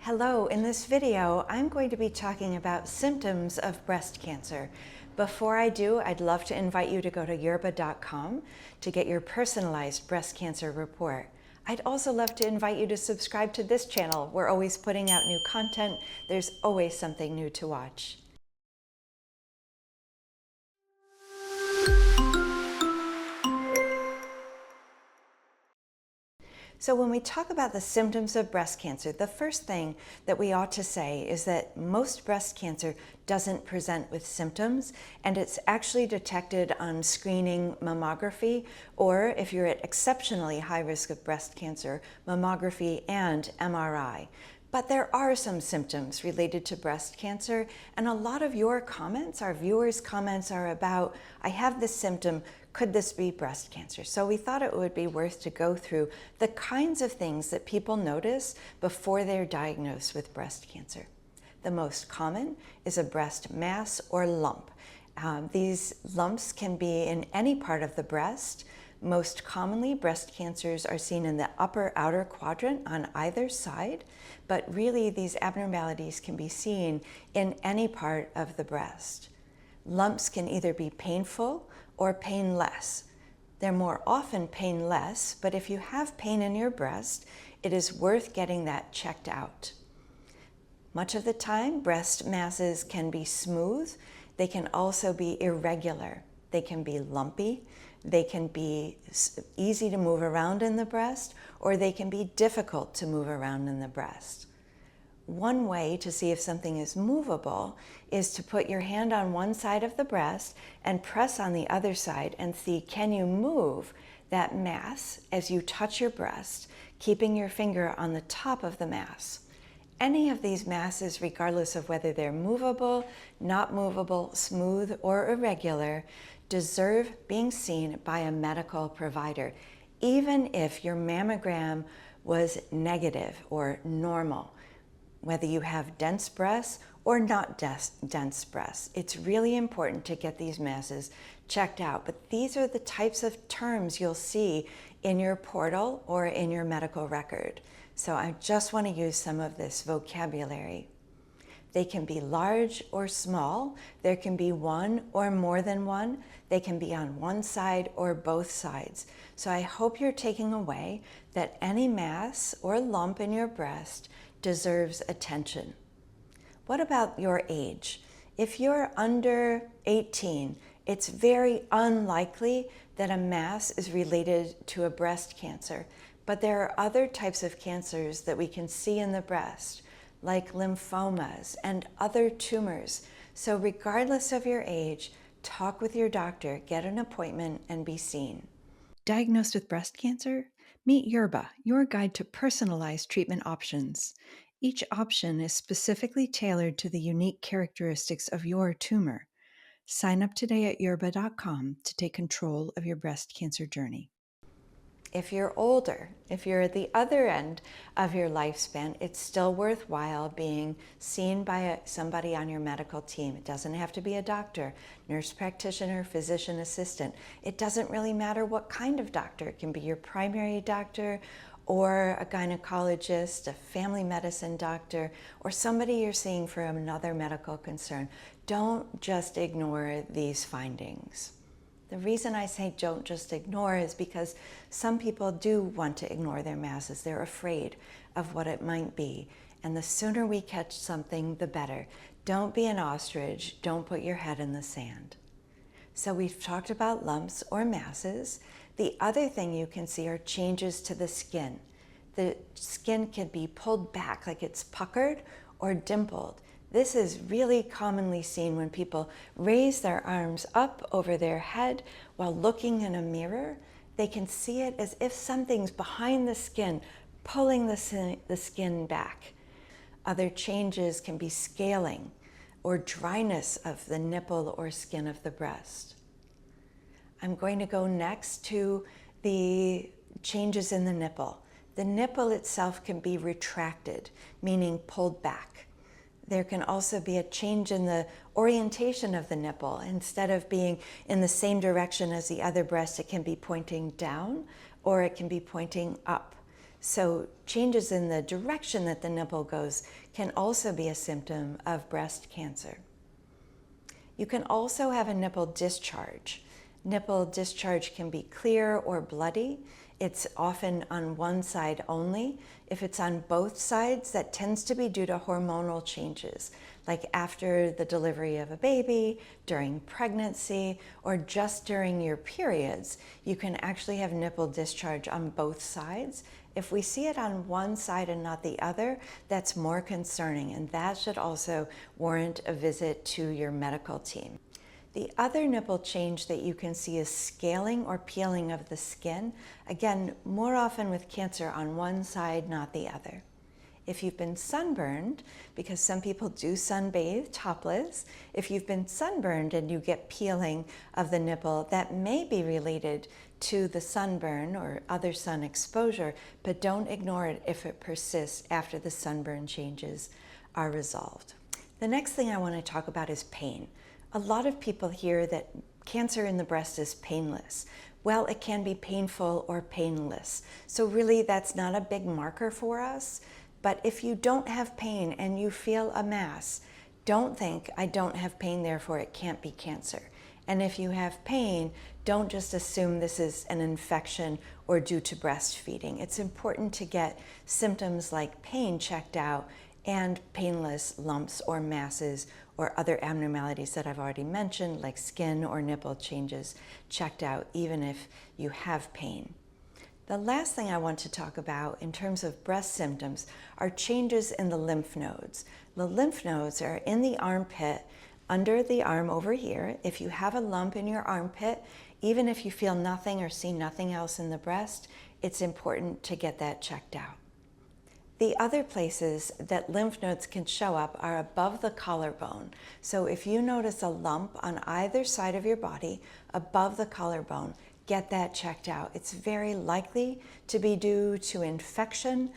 Hello, in this video, I'm going to be talking about symptoms of breast cancer. Before I do, I'd love to invite you to go to yerba.com to get your personalized breast cancer report. I'd also love to invite you to subscribe to this channel. We're always putting out new content. There's always something new to watch. So when we talk about the symptoms of breast cancer, the first thing that we ought to say is that most breast cancer doesn't present with symptoms, and it's actually detected on screening mammography, or if you're at exceptionally high risk of breast cancer, mammography and MRI. But there are some symptoms related to breast cancer, and a lot of your comments, our viewers' comments, are about, I have this symptom, could this be breast cancer? So we thought it would be worth to go through the kinds of things that people notice before they're diagnosed with breast cancer. The most common is a breast mass or lump. These lumps can be in any part of the breast. Most commonly, breast cancers are seen in the upper outer quadrant on either side, but really these abnormalities can be seen in any part of the breast. Lumps can either be painful or painless. They're more often painless, but if you have pain in your breast, it is worth getting that checked out. Much of the time, breast masses can be smooth. They can also be irregular. They can be lumpy. They can be easy to move around in the breast, or they can be difficult to move around in the breast. One way to see if something is movable is to put your hand on one side of the breast and press on the other side and see, can you move that mass as you touch your breast, keeping your finger on the top of the mass. Any of these masses, regardless of whether they're movable, not movable, smooth, or irregular, deserve being seen by a medical provider, even if your mammogram was negative or normal. Whether you have dense breasts or not dense breasts, it's really important to get these masses checked out. But these are the types of terms you'll see in your portal or in your medical record. So I just want to use some of this vocabulary. They can be large or small. There can be one or more than one. They can be on one side or both sides. So I hope you're taking away that any mass or lump in your breast deserves attention. What about your age? If you're under 18, it's very unlikely that a mass is related to a breast cancer, but there are other types of cancers that we can see in the breast, like lymphomas and other tumors. So regardless of your age, talk with your doctor, get an appointment, and be seen. Diagnosed with breast cancer? Meet Yerba, your guide to personalized treatment options. Each option is specifically tailored to the unique characteristics of your tumor. Sign up today at yerba.com to take control of your breast cancer journey. If you're older, if you're at the other end of your lifespan, it's still worthwhile being seen by somebody on your medical team. It doesn't have to be a doctor, nurse practitioner, physician assistant. It doesn't really matter what kind of doctor. It can be your primary doctor or a gynecologist, a family medicine doctor, or somebody you're seeing for another medical concern. Don't just ignore these findings. The reason I say don't just ignore is because some people do want to ignore their masses. They're afraid of what it might be. And the sooner we catch something, the better. Don't be an ostrich. Don't put your head in the sand. So we've talked about lumps or masses. The other thing you can see are changes to the skin. The skin can be pulled back like it's puckered or dimpled. This is really commonly seen when people raise their arms up over their head while looking in a mirror. They can see it as if something's behind the skin, pulling the skin back. Other changes can be scaling or dryness of the nipple or skin of the breast. I'm going to go next to the changes in the nipple. The nipple itself can be retracted, meaning pulled back. There can also be a change in the orientation of the nipple. Instead of being in the same direction as the other breast, it can be pointing down or it can be pointing up. So changes in the direction that the nipple goes can also be a symptom of breast cancer. You can also have a nipple discharge. Nipple discharge can be clear or bloody. It's often on one side only. If it's on both sides, that tends to be due to hormonal changes, like after the delivery of a baby, during pregnancy, or just during your periods. You can actually have nipple discharge on both sides. If we see it on one side and not the other, that's more concerning, and that should also warrant a visit to your medical team. The other nipple change that you can see is scaling or peeling of the skin. Again, more often with cancer on one side, not the other. If you've been sunburned, because some people do sunbathe topless, if you've been sunburned and you get peeling of the nipple, that may be related to the sunburn or other sun exposure, but don't ignore it if it persists after the sunburn changes are resolved. The next thing I want to talk about is pain. A lot of people hear that cancer in the breast is painless. Well, it can be painful or painless. So really that's not a big marker for us. But if you don't have pain and you feel a mass, don't think, I don't have pain, therefore it can't be cancer. And if you have pain, don't just assume this is an infection or due to breastfeeding. It's important to get symptoms like pain checked out and painless lumps or masses or other abnormalities that I've already mentioned, like skin or nipple changes, checked out even if you have pain. The last thing I want to talk about in terms of breast symptoms are changes in the lymph nodes. The lymph nodes are in the armpit, under the arm over here. If you have a lump in your armpit, even if you feel nothing or see nothing else in the breast, it's important to get that checked out. The other places that lymph nodes can show up are above the collarbone. So if you notice a lump on either side of your body above the collarbone, get that checked out. It's very likely to be due to infection,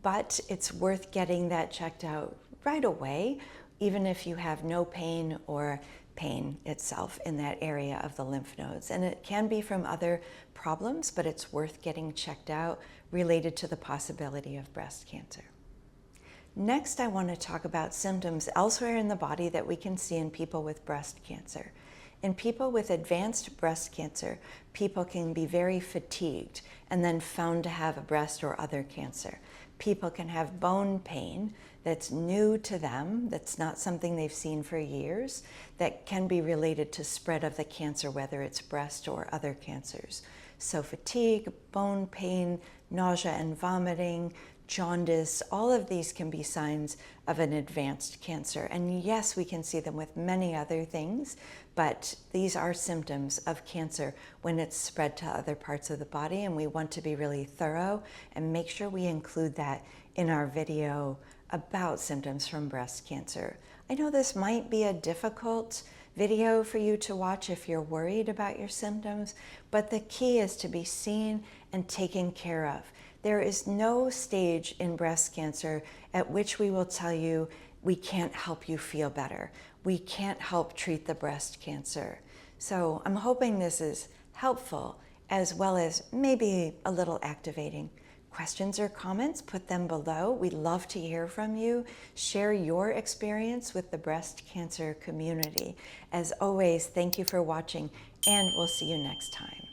but it's worth getting that checked out right away, even if you have no pain or pain itself in that area of the lymph nodes. And it can be from other problems, but it's worth getting checked out related to the possibility of breast cancer. Next, I want to talk about symptoms elsewhere in the body that we can see in people with breast cancer. In people with advanced breast cancer, people can be very fatigued and then found to have a breast or other cancer. People can have bone pain that's new to them, that's not something they've seen for years, that can be related to spread of the cancer, whether it's breast or other cancers. So fatigue, bone pain, nausea and vomiting, jaundice, all of these can be signs of an advanced cancer. And yes, we can see them with many other things, but these are symptoms of cancer when it's spread to other parts of the body, and we want to be really thorough and make sure we include that in our video about symptoms from breast cancer. I know this might be a difficult video for you to watch if you're worried about your symptoms, but the key is to be seen and taken care of. There is no stage in breast cancer at which we will tell you we can't help you feel better. We can't help treat the breast cancer. So I'm hoping this is helpful as well as maybe a little activating. Questions or comments, put them below. We'd love to hear from you. Share your experience with the breast cancer community. As always, thank you for watching, and we'll see you next time.